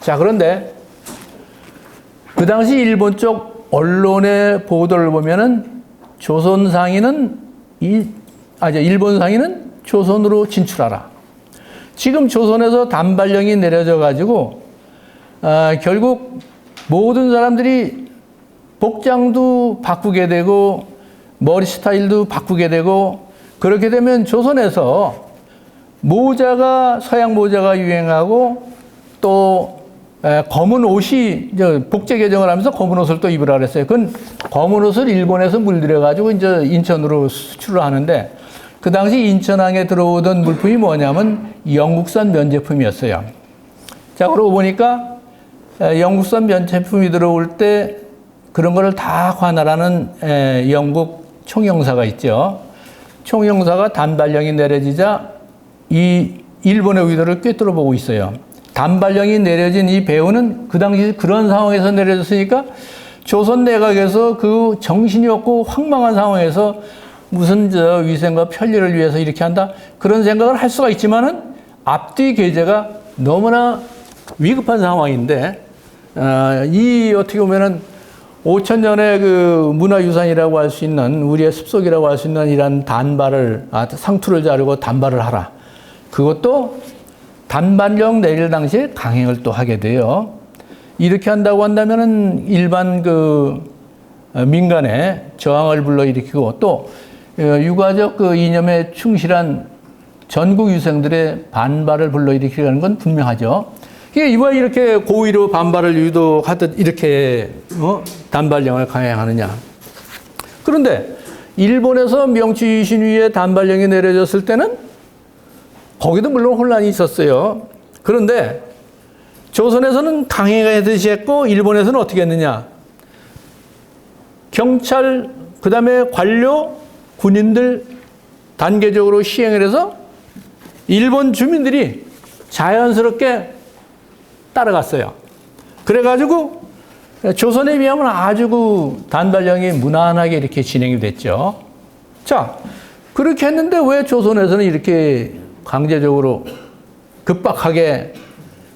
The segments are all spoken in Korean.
자, 그런데 그 당시 일본 쪽 언론의 보도를 보면은 일본 상인은 조선으로 진출하라. 지금 조선에서 단발령이 내려져 가지고 결국 모든 사람들이 복장도 바꾸게 되고 머리 스타일도 바꾸게 되고 그렇게 되면 조선에서 모자가 서양 모자가 유행하고 또 검은 옷이 복제 개정을 하면서 검은 옷을 또 입으라 그랬어요. 그건 검은 옷을 일본에서 물들여 가지고 이제 인천으로 수출을 하는데 그 당시 인천항에 들어오던 물품이 뭐냐면 영국산 면제품이었어요. 자, 그러고 보니까 영국산 면제품이 들어올 때 그런 거를 다 관할하는 영국 총영사가 있죠. 총영사가 단발령이 내려지자 이 일본의 의도를 꿰뚫어 보고 있어요. 단발령이 내려진 이 배후는 그 당시 그런 상황에서 내려졌으니까 조선 내각에서 그 정신이 없고 황망한 상황에서 무슨 위생과 편리를 위해서 이렇게 한다 그런 생각을 할 수가 있지만은 앞뒤 계제가 너무나 위급한 상황인데 이 어떻게 보면은 5,000년의 그 문화유산이라고 할 수 있는 우리의 습속이라고 할 수 있는 이런 단발을 상투를 자르고 단발을 하라. 그것도 단발령 내릴 당시에 강행을 또 하게 돼요. 이렇게 한다고 한다면은 일반 그 민간의 저항을 불러일으키고 또 유가적 그 이념에 충실한 전국 유생들의 반발을 불러일으키는 건 분명하죠. 왜 이렇게 고의로 반발을 유도하듯 이렇게 단발령을 강행하느냐. 그런데 일본에서 명치유신 위에 단발령이 내려졌을 때는 거기도 물론 혼란이 있었어요. 그런데 조선에서는 강행하듯이 했고 일본에서는 어떻게 했느냐. 경찰, 그 다음에 관료, 군인들 단계적으로 시행을 해서 일본 주민들이 자연스럽게 따라갔어요. 그래가지고 조선에 비하면 아주 그 단발령이 무난하게 이렇게 진행이 됐죠. 자, 그렇게 했는데 왜 조선에서는 이렇게 강제적으로 급박하게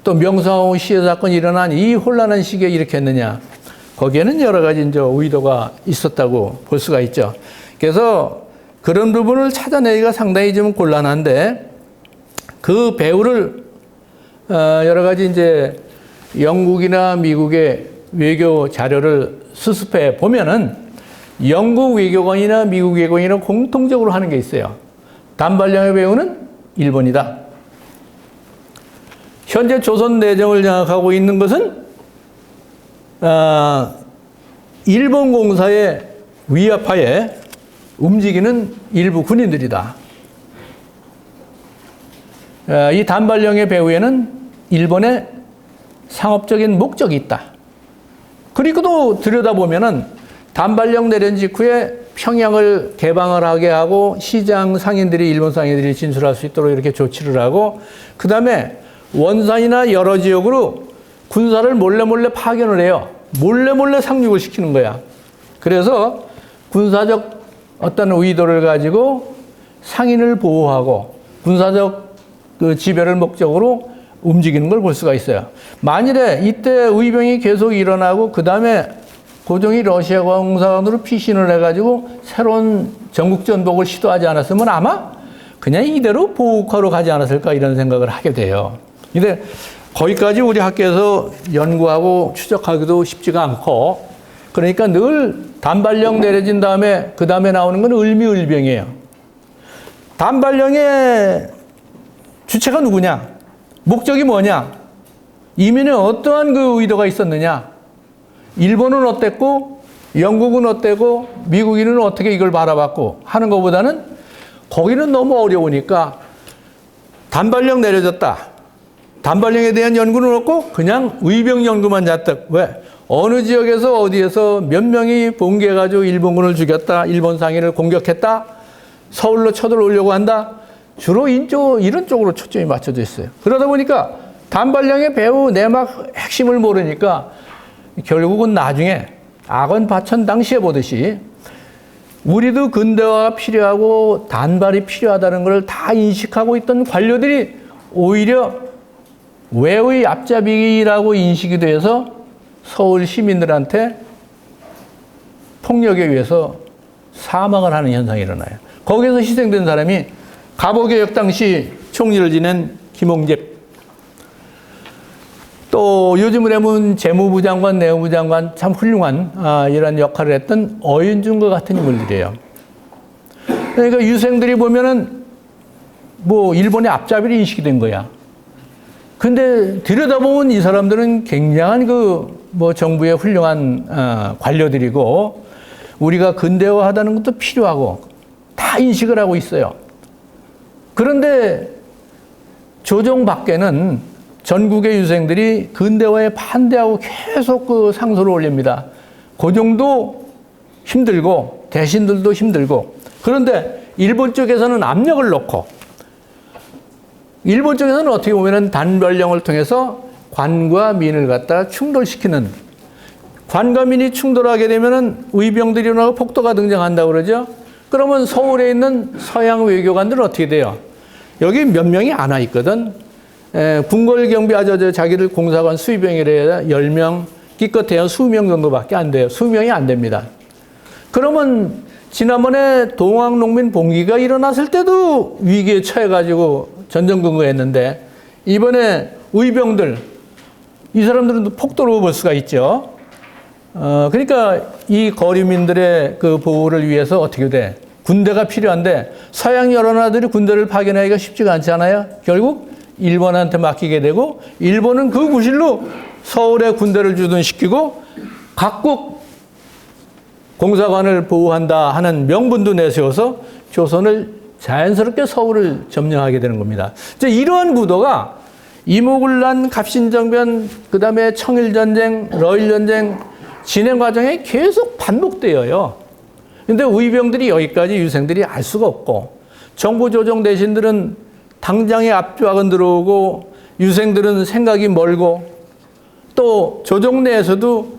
또 명성황후 시해 사건이 일어난 이 혼란한 시기에 이렇게 했느냐. 거기에는 여러 가지 이제 의도가 있었다고 볼 수가 있죠. 그래서 그런 부분을 찾아내기가 상당히 좀 곤란한데 그 배후를 여러 가지 이제 영국이나 미국의 외교 자료를 수습해 보면은 영국 외교관이나 미국 외교관이나 공통적으로 하는 게 있어요. 단발령의 배후는 일본이다. 현재 조선 내정을 장악하고 있는 것은 일본 공사의 위압하에 움직이는 일부 군인들이다. 이 단발령의 배후에는 일본의 상업적인 목적이 있다. 그리고 또 들여다보면은 단발령 내린 직후에 평양을 개방을 하게 하고 시장 상인들이 일본 상인들이 진출할 수 있도록 이렇게 조치를 하고 그 다음에 원산이나 여러 지역으로 군사를 몰래 파견을 해요. 몰래 상륙을 시키는 거야. 그래서 군사적 어떤 의도를 가지고 상인을 보호하고 군사적 그 지배를 목적으로 움직이는 걸 볼 수가 있어요. 만일에 이때 의병이 계속 일어나고 그 다음에 고종이 러시아 공사관으로 피신을 해가지고 새로운 전국전복을 시도하지 않았으면 아마 그냥 이대로 보국화로 가지 않았을까 이런 생각을 하게 돼요. 근데 거기까지 우리 학교에서 연구하고 추적하기도 쉽지가 않고 그러니까 늘 단발령 내려진 다음에 그 다음에 나오는 건 을미을병이에요. 단발령의 주체가 누구냐? 목적이 뭐냐? 이민에 어떠한 그 의도가 있었느냐? 일본은 어땠고 영국은 어땠고 미국인은 어떻게 이걸 바라봤고 하는 것보다는 거기는 너무 어려우니까 단발령 내려졌다. 단발령에 대한 연구는 없고 그냥 의병 연구만 잔뜩. 왜? 어느 지역에서 어디에서 몇 명이 봉기해가지고 일본군을 죽였다. 일본 상인을 공격했다. 서울로 쳐들어오려고 한다. 주로 이런 쪽으로 초점이 맞춰져 있어요. 그러다 보니까 단발령의 배후 내막 핵심을 모르니까 결국은 나중에 악원 파천 당시에 보듯이 우리도 근대화가 필요하고 단발이 필요하다는 걸 다 인식하고 있던 관료들이 오히려 외의 앞잡이라고 인식이 돼서 서울 시민들한테 폭력에 의해서 사망을 하는 현상이 일어나요. 거기서 희생된 사람이 갑오개혁 당시 총리를 지낸 김홍집, 또 요즘을 하면 재무부 장관, 내무부 장관 참 훌륭한 이런 역할을 했던 어윤중과 같은 인물들이에요. 그러니까 유생들이 보면은 뭐 일본의 앞잡이로 인식이 된 거야. 근데 들여다보면 이 사람들은 굉장한 정부의 훌륭한 관료들이고 우리가 근대화하다는 것도 필요하고 다 인식을 하고 있어요. 그런데 조정 밖에는 전국의 유생들이 근대화에 반대하고 계속 상소를 올립니다. 고종도 힘들고 대신들도 힘들고. 그런데 일본 쪽에서는 압력을 넣고 일본 쪽에서는 어떻게 보면 단별령을 통해서 관과 민을 갖다 충돌시키는, 관과 민이 충돌하게 되면 의병들이 일어나고 폭도가 등장한다고 그러죠. 그러면 서울에 있는 서양 외교관들은 어떻게 돼요? 여기 몇 명이 안 와 있거든. 궁궐경비 자기들 공사관 수의병이래 10명, 기껏해야 20명 정도밖에 안 돼요. 20명이 안 됩니다. 그러면 지난번에 동학농민 봉기가 일어났을 때도 위기에 처해가지고 전전긍긍했는데 이번에 의병들, 이 사람들은 폭도로 볼 수가 있죠. 그러니까 이 거류민들의 그 보호를 위해서 어떻게 돼? 군대가 필요한데 서양 여러 나라들이 군대를 파견하기가 쉽지가 않잖아요. 결국 일본한테 맡기게 되고 일본은 그 구실로 서울에 군대를 주둔시키고 각국 공사관을 보호한다 하는 명분도 내세워서 조선을 자연스럽게 서울을 점령하게 되는 겁니다. 이러한 구도가 이모군란, 갑신정변, 그 다음에 청일전쟁, 러일전쟁 진행 과정에 계속 반복되어요. 근데 의병들이 여기까지 유생들이 알 수가 없고 정부 조정 대신들은 당장에 압박은 들어오고 유생들은 생각이 멀고 또 조정 내에서도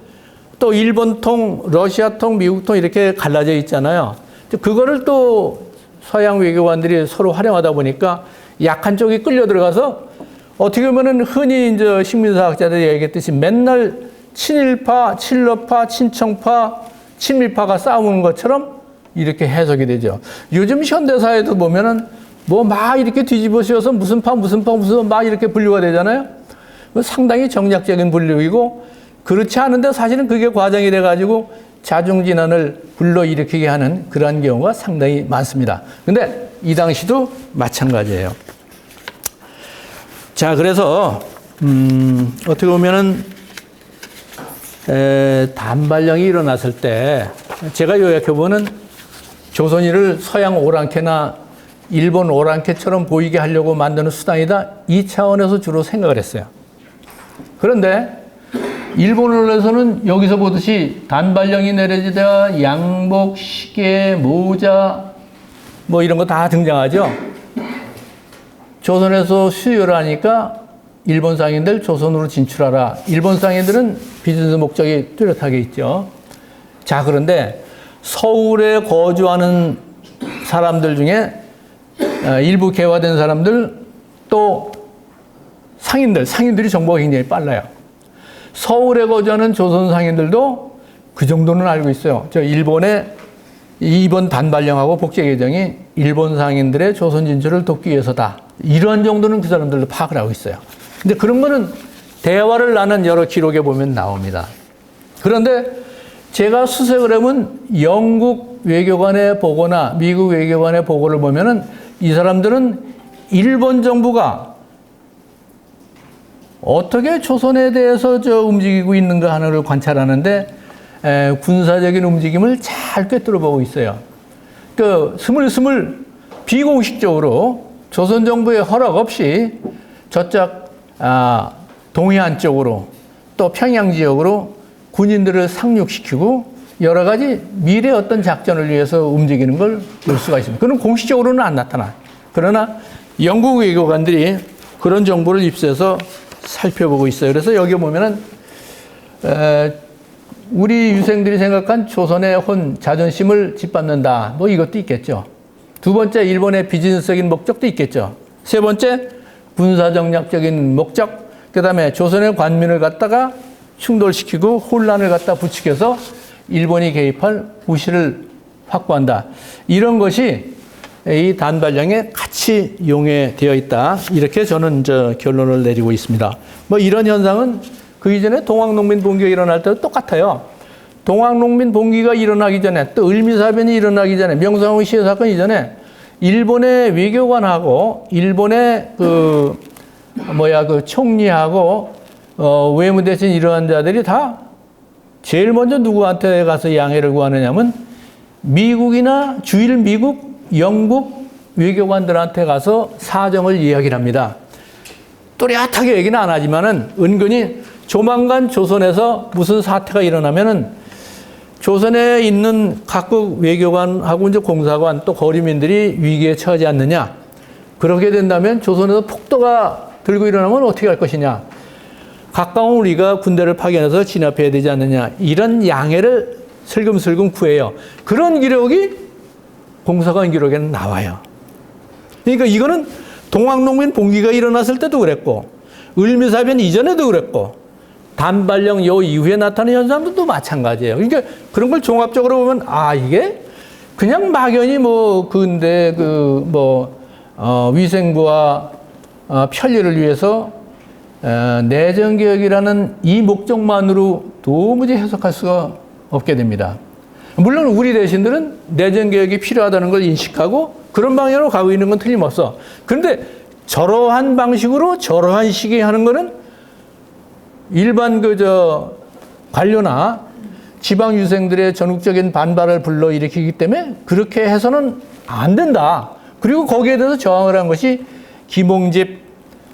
또 일본통, 러시아통, 미국통 이렇게 갈라져 있잖아요. 그거를 또 서양 외교관들이 서로 활용하다 보니까 약한 쪽이 끌려 들어가서 어떻게 보면은 흔히 이제 식민사학자들이 얘기했듯이 맨날 친일파, 친러파, 친청파, 친미파가 싸우는 것처럼 이렇게 해석이 되죠. 요즘 현대사회도 보면은 뭐 막 이렇게 뒤집어 씌워서 무슨 파 막 이렇게 분류가 되잖아요. 상당히 정략적인 분류이고 그렇지 않은데 사실은 그게 과장이 돼가지고 자중진환을 불러일으키게 하는 그러한 경우가 상당히 많습니다. 근데 이 당시도 마찬가지예요. 자, 그래서 어떻게 보면은 단발령이 일어났을 때 제가 요약해보는 조선인을 서양 오랑캐나 일본 오랑캐처럼 보이게 하려고 만드는 수단이다. 이 차원에서 주로 생각을 했어요. 그런데 일본 언론에서는 여기서 보듯이 단발령이 내려지다가 양복, 시계, 모자 뭐 이런 거 다 등장하죠. 조선에서 수요를 하니까 일본 상인들 조선으로 진출하라. 일본 상인들은 비즈니스 목적이 뚜렷하게 있죠. 자, 그런데 서울에 거주하는 사람들 중에 일부 개화된 사람들 또 상인들이 정보가 굉장히 빨라요. 서울에 거주하는 조선 상인들도 그 정도는 알고 있어요. 일본의 이번 단발령하고 복제 개정이 일본 상인들의 조선 진출을 돕기 위해서다. 이러한 정도는 그 사람들도 파악을 하고 있어요. 근데 그런 거는 대화를 나눈 여러 기록에 보면 나옵니다. 그런데 제가 수색을 해본 영국 외교관의 보고나 미국 외교관의 보고를 보면은 이 사람들은 일본 정부가 어떻게 조선에 대해서 움직이고 있는가 하는 걸 관찰하는데 군사적인 움직임을 잘 꿰뚫어보고 있어요. 스물스물 비공식적으로 조선 정부의 허락 없이 저쪽 동해안 쪽으로 또 평양 지역으로 군인들을 상륙시키고 여러 가지 미래 어떤 작전을 위해서 움직이는 걸 볼 수가 있습니다. 그건 공식적으로는 안 나타나요. 그러나 영국 외교관들이 그런 정보를 입수해서 살펴보고 있어요. 그래서 여기 보면은 우리 유생들이 생각한 조선의 혼, 자존심을 짓밟는다. 뭐 이것도 있겠죠. 두 번째, 일본의 비즈니스적인 목적도 있겠죠. 세 번째, 군사정략적인 목적. 그다음에 조선의 관민을 갖다가 충돌시키고 혼란을 갖다 부추겨서 일본이 개입할 우시를 확보한다. 이런 것이 이 단발령에 같이 용해되어 있다. 이렇게 저는 결론을 내리고 있습니다. 뭐 이런 현상은 그 이전에 동학농민 봉기가 일어날 때도 똑같아요. 동학농민 봉기가 일어나기 전에 또 을미사변이 일어나기 전에 명성황후 시해 사건 이전에 일본의 외교관하고 일본의 그 총리하고 외무대신 이러한 자들이 다 제일 먼저 누구한테 가서 양해를 구하느냐면 미국이나 주일 미국, 영국 외교관들한테 가서 사정을 이야기를 합니다. 또렷하게 얘기는 안 하지만은 은근히 조만간 조선에서 무슨 사태가 일어나면은 조선에 있는 각국 외교관하고 이제 공사관 또 거류민들이 위기에 처하지 않느냐. 그렇게 된다면 조선에서 폭도가 들고 일어나면 어떻게 할 것이냐. 가까운 우리가 군대를 파견해서 진압해야 되지 않느냐. 이런 양해를 슬금슬금 구해요. 그런 기록이 공사관 기록에는 나와요. 그러니까 이거는 동학농민 봉기가 일어났을 때도 그랬고 을미사변 이전에도 그랬고 단발령 요 이후에 나타나는 현상도 마찬가지예요. 그러니까 그런 걸 종합적으로 보면 이게 그냥 막연히 근데 위생부와 편리를 위해서 내정개혁이라는 이 목적만으로 도무지 해석할 수가 없게 됩니다. 물론 우리 대신들은 내정개혁이 필요하다는 걸 인식하고 그런 방향으로 가고 있는 건 틀림없어. 그런데 저러한 방식으로 저러한 시기에 하는 거는 일반 관료나 지방 유생들의 전국적인 반발을 불러일으키기 때문에 그렇게 해서는 안 된다. 그리고 거기에 대해서 저항을 한 것이 김홍집,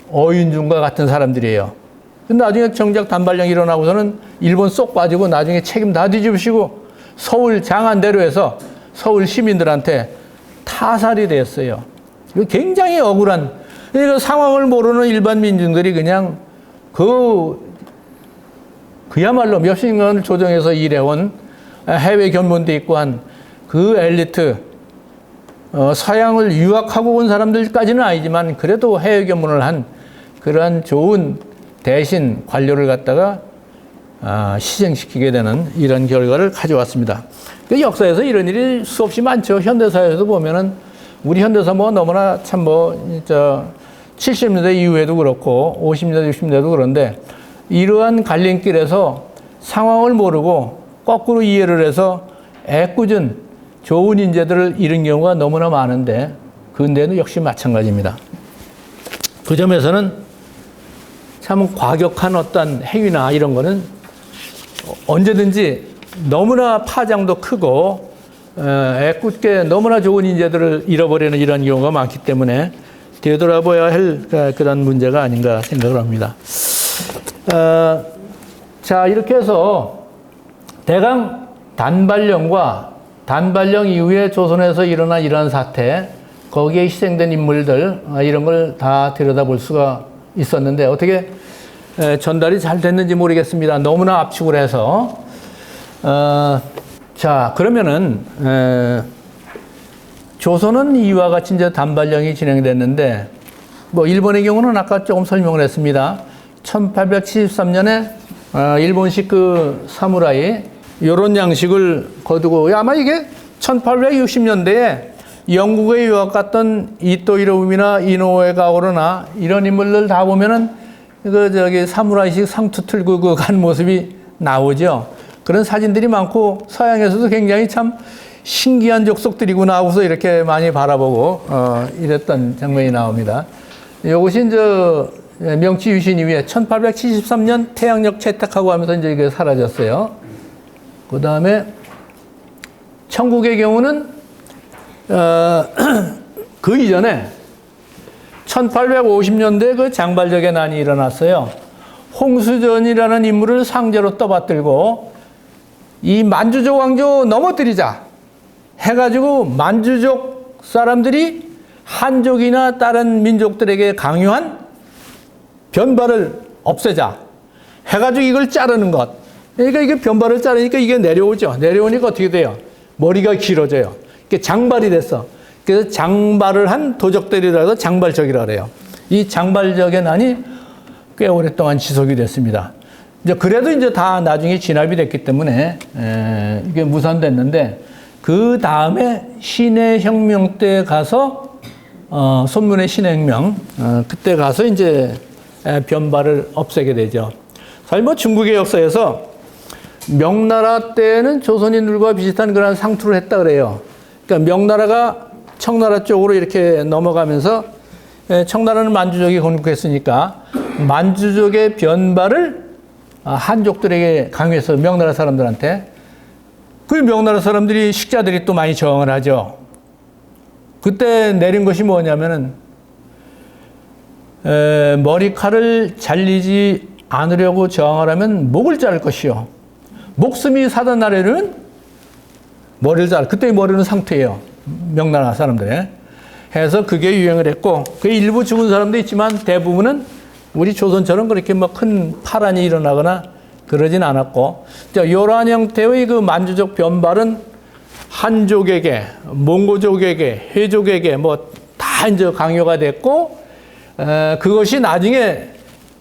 어윤중과 같은 사람들이에요. 근데 나중에 정작 단발령이 일어나고서는 일본 쏙 빠지고 나중에 책임 다 뒤집으시고 서울 장안대로에서 서울 시민들한테 타살이 됐어요. 이거 굉장히 억울한, 그러니까 상황을 모르는 일반 민중들이 그냥 그야말로 몇십 년을 조정해서 일해온 해외 견문대 있고 한 그 엘리트, 서양을 유학하고 온 사람들까지는 아니지만 그래도 해외 견문을 한 그러한 좋은 대신 관료를 갖다가 희생시키게 되는 이런 결과를 가져왔습니다. 그 역사에서 이런 일이 수없이 많죠. 현대사에서도 보면은 우리 현대사 너무나 참 70년대 이후에도 그렇고 50년대, 60년대도 그런데 이러한 갈림길에서 상황을 모르고 거꾸로 이해를 해서 애꿎은 좋은 인재들을 잃은 경우가 너무나 많은데 근대는 역시 마찬가지입니다. 그 점에서는 참 과격한 어떤 행위나 이런 거는 언제든지 너무나 파장도 크고 애꿎게 너무나 좋은 인재들을 잃어버리는 이런 경우가 많기 때문에 되돌아봐야 할 그런 문제가 아닌가 생각을 합니다. 자, 이렇게 해서 대강 단발령과 단발령 이후에 조선에서 일어난 이러한 사태, 거기에 희생된 인물들 이런 걸 다 들여다볼 수가 있었는데 어떻게 전달이 잘 됐는지 모르겠습니다. 너무나 압축을 해서 자, 그러면은 조선은 이와 같이 이제 단발령이 진행됐는데 일본의 경우는 아까 조금 설명을 했습니다. 1873년에 일본식 그 사무라이 이런 양식을 거두고 아마 이게 1860년대에 영국에 유학 갔던 이토 히로부미나 이노우에 가오르나 이런 인물들 다 보면은 사무라이식 상투 틀고 간 모습이 나오죠. 그런 사진들이 많고 서양에서도 굉장히 참 신기한 족속들이구나 하고서 이렇게 많이 바라보고 이랬던 장면이 나옵니다. 이것이 명치 유신 이후에 1873년 태양역 채택하고 하면서 이제 이게 사라졌어요. 그 다음에 청국의 경우는 그 이전에 1850년대 그 장발적의 난이 일어났어요. 홍수전이라는 인물을 상제로 떠받들고 이 만주족 왕조 넘어뜨리자 해가지고 만주족 사람들이 한족이나 다른 민족들에게 강요한 변발을 없애자 해가지고 이걸 자르는 것. 그러니까 이게 변발을 자르니까 이게 내려오죠. 내려오니까 어떻게 돼요? 머리가 길어져요. 이게 장발이 됐어. 그래서 장발을 한 도적들이라서 장발적이라 그래요. 이 장발적의 난이 꽤 오랫동안 지속이 됐습니다. 이제 그래도 이제 다 나중에 진압이 됐기 때문에 이게 무산됐는데 그 다음에 신해혁명 때 가서 손문의 신해혁명 그때 가서 이제 변발을 없애게 되죠. 사실 뭐 중국의 역사에서 명나라 때는 조선인들과 비슷한 그런 상투를 했다 그래요. 그러니까 명나라가 청나라 쪽으로 이렇게 넘어가면서 청나라는 만주족이 건국했으니까 만주족의 변발을 한족들에게 강요해서 명나라 사람들한테 그 명나라 사람들이 식자들이 또 많이 저항을 하죠. 그때 내린 것이 뭐냐면은 머리칼을 잘리지 않으려고 저항을 하면 목을 자를 것이요. 목숨이 사단 날에는 머리를 자를. 그때 머리는 상투예요. 명나라 사람들의. 해서 그게 유행을 했고 그 일부 죽은 사람도 있지만 대부분은 우리 조선처럼 그렇게 뭐 큰 파란이 일어나거나 그러진 않았고 이러한 형태의 그 만주족 변발은 한족에게, 몽고족에게, 회족에게 뭐 다 이제 강요가 됐고 그것이 나중에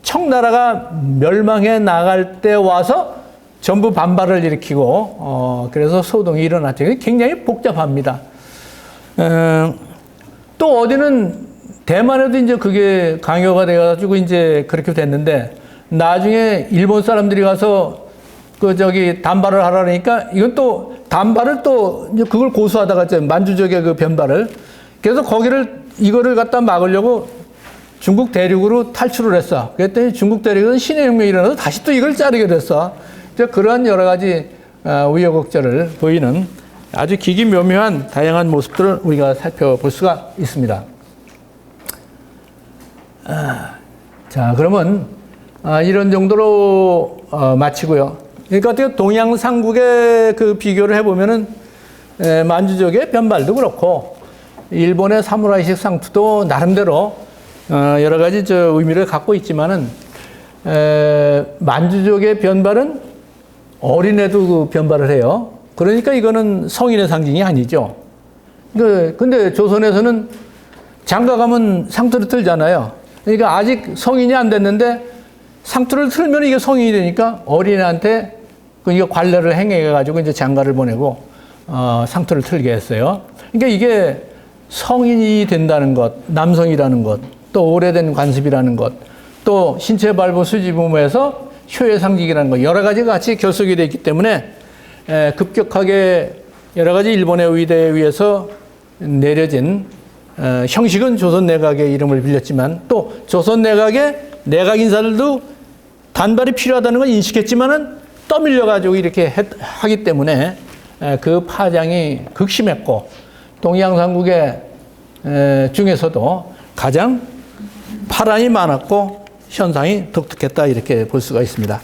청나라가 멸망해 나갈 때 와서 전부 반발을 일으키고 그래서 소동이 일어났죠. 굉장히 복잡합니다. 또 어디는 대만에도 이제 그게 강요가 돼가지고 이제 그렇게 됐는데 나중에 일본 사람들이 가서 단발을 하라니까 이건 또 단발을 또 이제 그걸 고수하다가 만주족의 그 변발을 그래서 이거를 갖다 막으려고 중국 대륙으로 탈출을 했어. 그랬더니 중국 대륙은 신해혁명이 일어나서 다시 또 이걸 자르게 됐어. 그러한 여러 가지 우여곡절을 보이는 아주 기기묘묘한 다양한 모습들을 우리가 살펴볼 수가 있습니다. 자, 그러면 이런 정도로 마치고요. 그러니까 어떻게 동양삼국의 그 비교를 해보면은 만주족의 변발도 그렇고 일본의 사무라이식 상투도 나름대로 여러 가지 의미를 갖고 있지만은 만주족의 변발은 어린애도 그 변발을 해요. 그러니까 이거는 성인의 상징이 아니죠. 근데 조선에서는 장가 가면 상투를 틀잖아요. 그러니까 아직 성인이 안 됐는데 상투를 틀면 이게 성인이 되니까 어린애한테 이거 관례를 행해가지고 이제 장가를 보내고 상투를 틀게 했어요. 그러니까 이게 성인이 된다는 것, 남성이라는 것, 또 오래된 관습이라는 것, 또 신체 발부 수지부모에서 효의 상징이라는 것 여러 가지가 같이 결속이 되어 있기 때문에 급격하게 여러 가지 일본의 의대에 의해서 내려진 형식은 조선 내각의 이름을 빌렸지만 또 조선 내각의 내각 인사들도 단발이 필요하다는 걸 인식했지만은 떠밀려 가지고 이렇게 하기 때문에 그 파장이 극심했고 동양삼국의 중에서도 가장 파란이 많았고 현상이 독특했다 이렇게 볼 수가 있습니다.